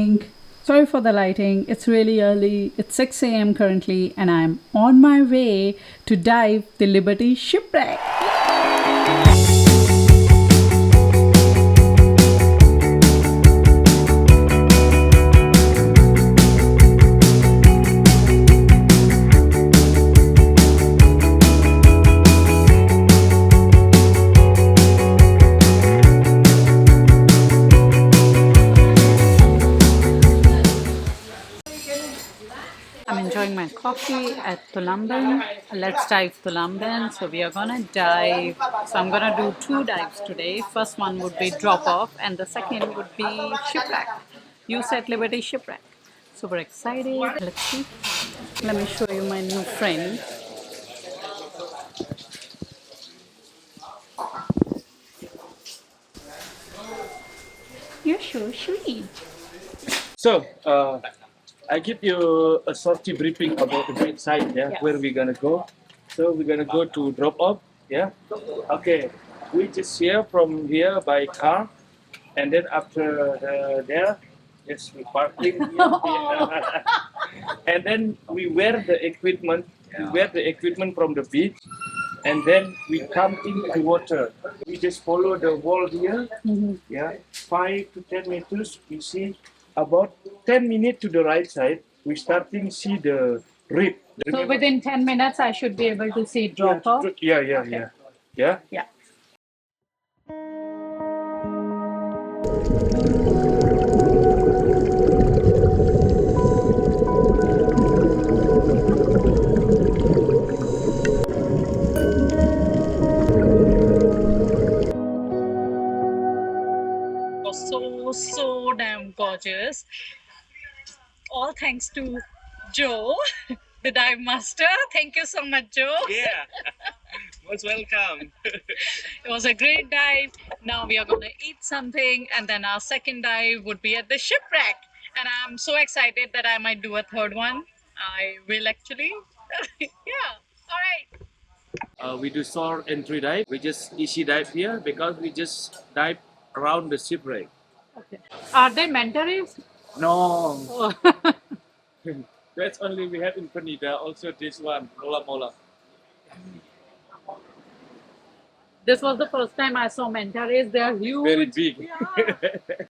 morning. Sorry for the lighting. It's really early. It's 6 a.m. currently, and I'm on my way to dive the Liberty shipwreck. I'm enjoying my coffee at Tulamben. Let's dive Tulamben. So we are gonna dive. So I'm gonna do 2 dives today. First one would be drop off, and the second would be shipwreck. USAT Liberty shipwreck. Super excited. Let's see. Let me show you my new friend. You're so sweet. So, I give you a short briefing about the right side, Yes. where we're gonna go. So we're gonna go to drop off, Okay, we just here from here by car, and then after there, yes, we parking here, and then we wear the equipment. We wear the equipment from the beach, and then we come into the water. We just follow the wall here, 5 to 10 meters. We see about 10 minutes to the right side. We starting see the reef. So within 10 minutes, I should be able to see drop off. Yeah. Yeah. So damn gorgeous. All thanks to Joe, the dive master. Thank you so much, Joe. Yeah, most welcome. It was a great dive. Now we are going to eat something, and then our second dive would be at the shipwreck. And I'm so excited that I might do a third one. I will actually. Yeah, all right. We do shore entry dive. We just easy dive here because we just dive around the shipwreck. Okay. Are they mentorees? No, Oh. that's only we have in Penida. Also this one, Mola Mola. This was the first time I saw mentorees. They are huge. Very big. Yeah.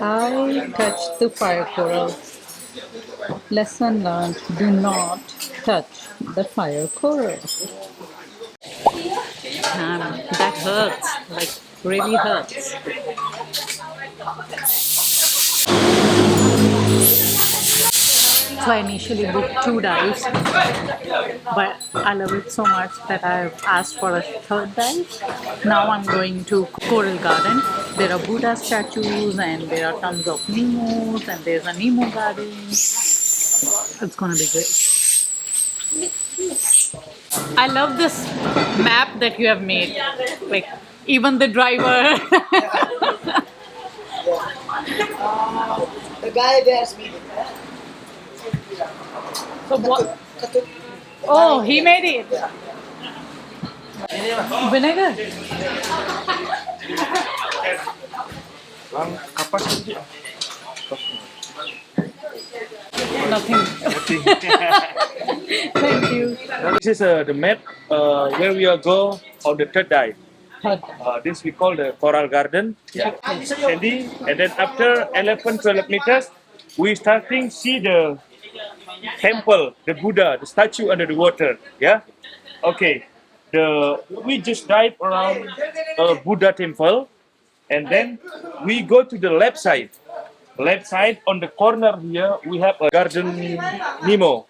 I touched the fire coral. Lesson learned, do not touch the fire coral. That hurts, like really hurts. So I initially booked 2 dives, but I love it so much that I've asked for a third dive. Now I'm going to Coral Garden. There are Buddha statues, and there are tons of Nemos, and there's a Nemo garden. It's gonna be great. I love this map that you have made. Like, even the driver. The guy there's me. So what? Oh, he made it. Vinegar. Nothing. Thank you. This is the map where we will go on the third dive. Third. This we call the Coral Garden. Sandy. And then after 11-12 meters, we starting see the temple, the Buddha, the statue under the water. Yeah. Okay. We just dive around a Buddha temple, and then we go to the left side. Left side on the corner here we have a garden Nemo.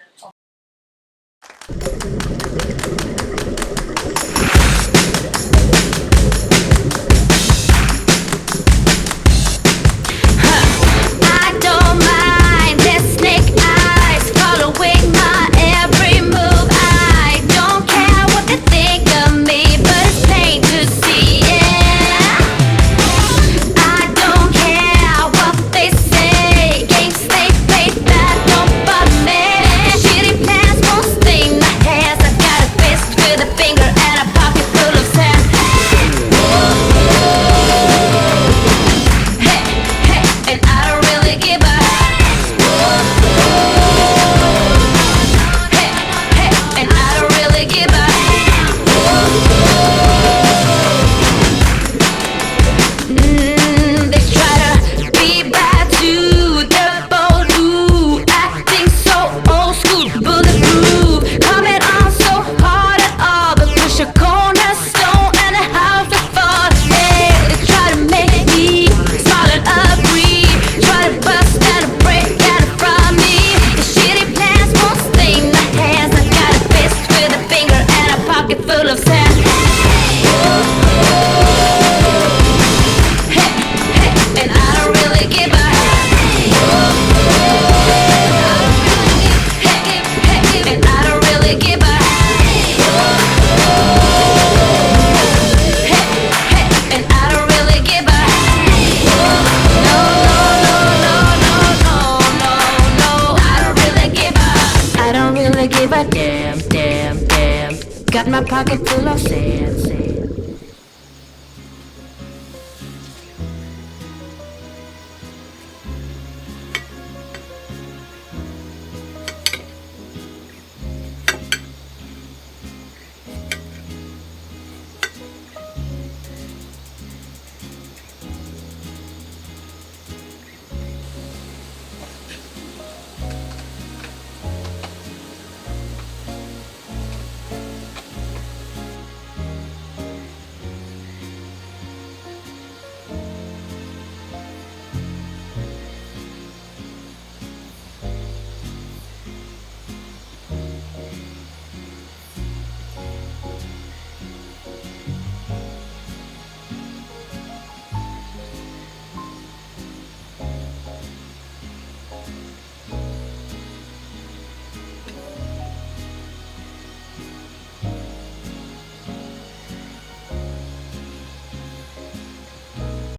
Got my pocket full of sand.